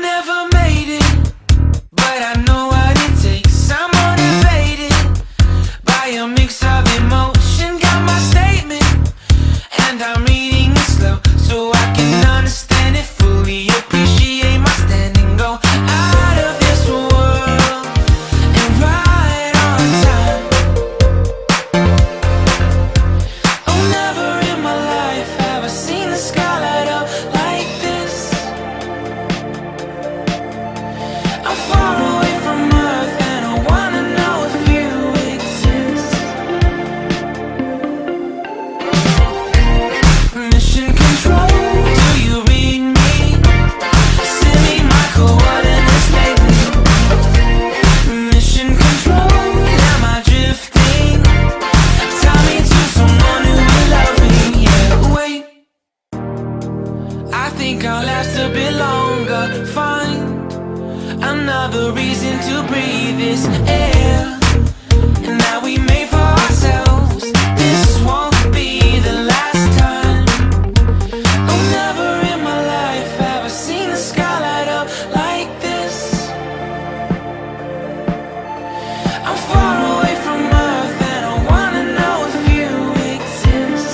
never made it, but I know what it takes. I'm motivated by a mix of emotion. Got my statement, and I'm reading it slow so I can understand it fully. Appreciate my standing, go out of this world and right on time. Oh, never in my life have I seen the sky light up like this. I'm far away from Earth and I wanna know if you exist. Mission control, do you read me? Send me my coordinates lately. Mission control, am I drifting? Tie me to someone who will love me. Yeah, wait, I think I'll last a bit longer. Find another reason to breathe this air, and that we made for ourselves. This won't be the last time. Oh, never in my life have I seen the sky light up like this. I'm far away from Earth and I wanna know if you exist.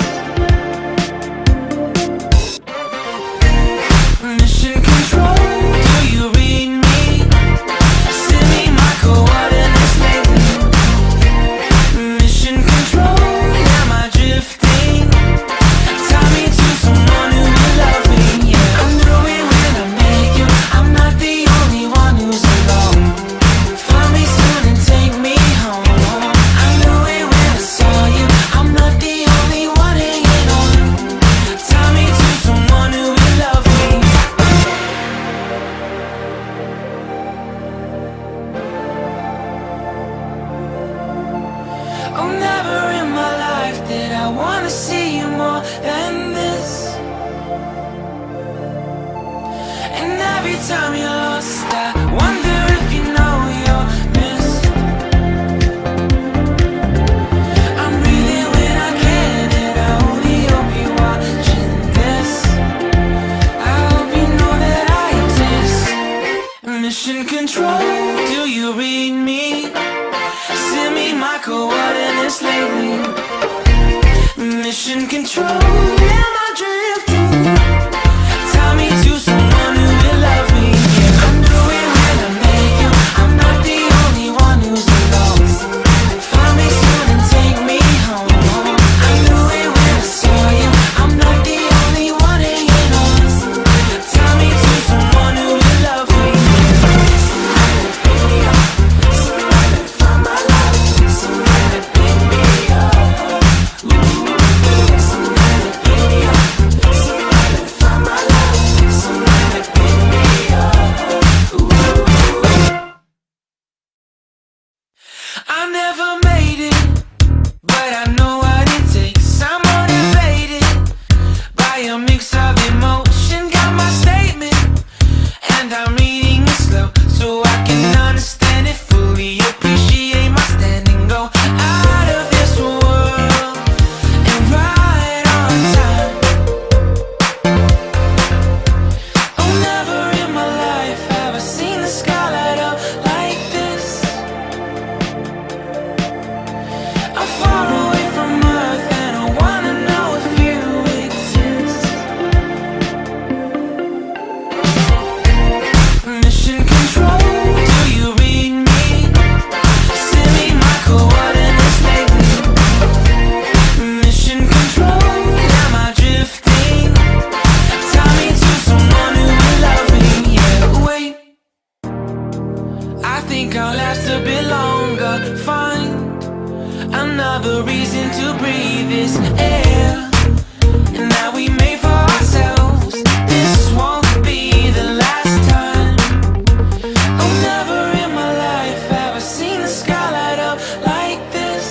Mission control, do you read me? Send me my coordinates lately. Mission control, am I drifting? Tie me to someone who will love me. Yeah, I knew it when I met you. I'm not the only one who's alone. Find me soon and take me home. I knew it when I saw you. I'm not the only one hanging on. Tie me to someone who will love me. Oh, never in my life did I wanna see you more than this. And every time you're lost, I wonder if you know you're missed. I'm breathing when I can, and I only hope you're watching this. I hope you know that I exist. Mission control, do you read me? Send me my coordinates lately. Mission control, am I drifting? Tie me to someone who will love me. Yeah, I knew it when I met you. I'm not the only one who's alone. Find me soon and take me home. I knew it when I saw you. I'm not the only one hanging on. Tie me to someone who will love me. Somebody pick me up. Somebody find my love. Somebody pick me up. Somebody pick me up. Somebody find my love. Somebody pick me up. I never made it, but I know what it takes. I'm motivated by a mix of emotion. Got my statement, and I'm reading it slow so I can understand it fully. Appreciate my standing, go out of this world and right on time. Oh, never in my life have I seen the sky light up like this. I'm far away from Earth and I wanna know if you exist. Mission control, do you read me? Send me my coordinates lately. Mission control, am I drifting? Tie me to someone who will love me. Yeah, wait, I think I'll last a bit longer. Find another reason to breathe this air, and that we made for ourselves. This won't be the last time. Oh, never in my life have I seen the sky light up like this.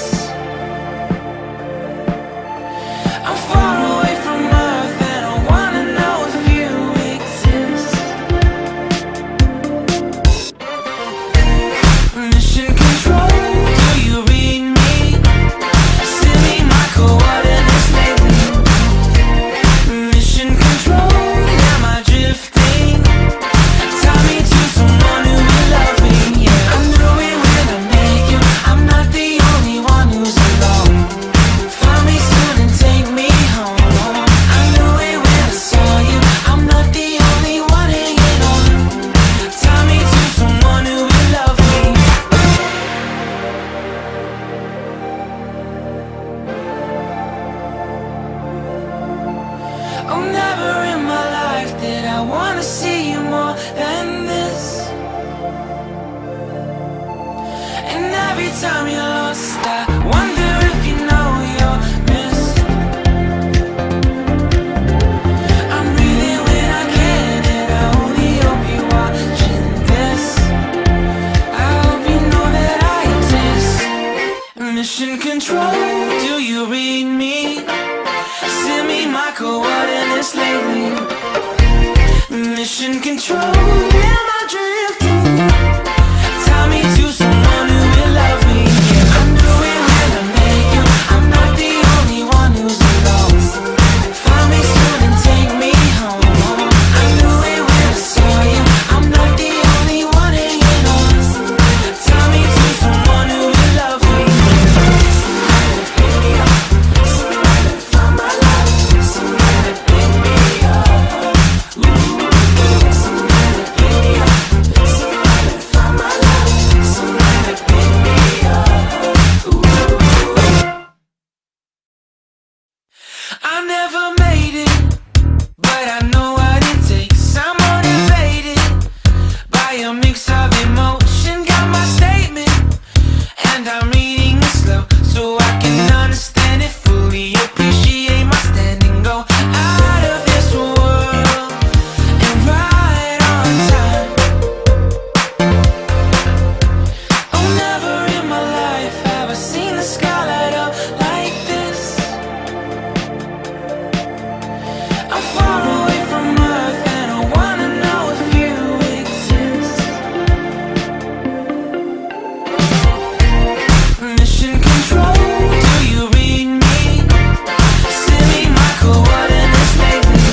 I'm far away from Earth and I wanna know if you exist. Mission control, do you read me? Send me my coordinates see you more than this. And every time you're lost, I wonder if you know you're missed. I'm breathing when I can, and I only hope you're watching this. I hope you know that I exist. Mission control, do you read me? Send me my coordinates lately. Mission control, am I drifting? Tie me to someone who will love me. Yeah, I'm doing when I make you. I'm not the only one who's lost. Find me soon and take me home. I knew it when I saw you. I'm not the only one hanging on. Tie me to someone who will love me. Somebody pick me up. Somebody find my life. Somebody pick me up. Somebody pick me up. Somebody find my life. Somebody pick me up. I never made it, but I know what it takes. I'm motivated by a mix of emotion. Got my statement, and I'm reading it slow so I can understand it fully. Appreciate my standing, go out of this world and right on time. Oh, never in my life have I seen the sky light up like this. I'm far away from Earth and I wanna know if you exist. Mission control, do you read me? Send me my coordinates lately.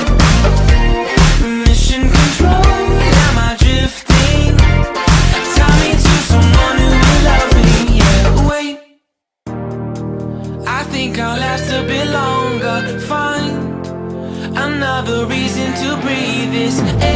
Mission control, am I drifting? Tie me to someone who will love me. Yeah, wait, I think I'll last a bit longer. Find another reason to breathe this air.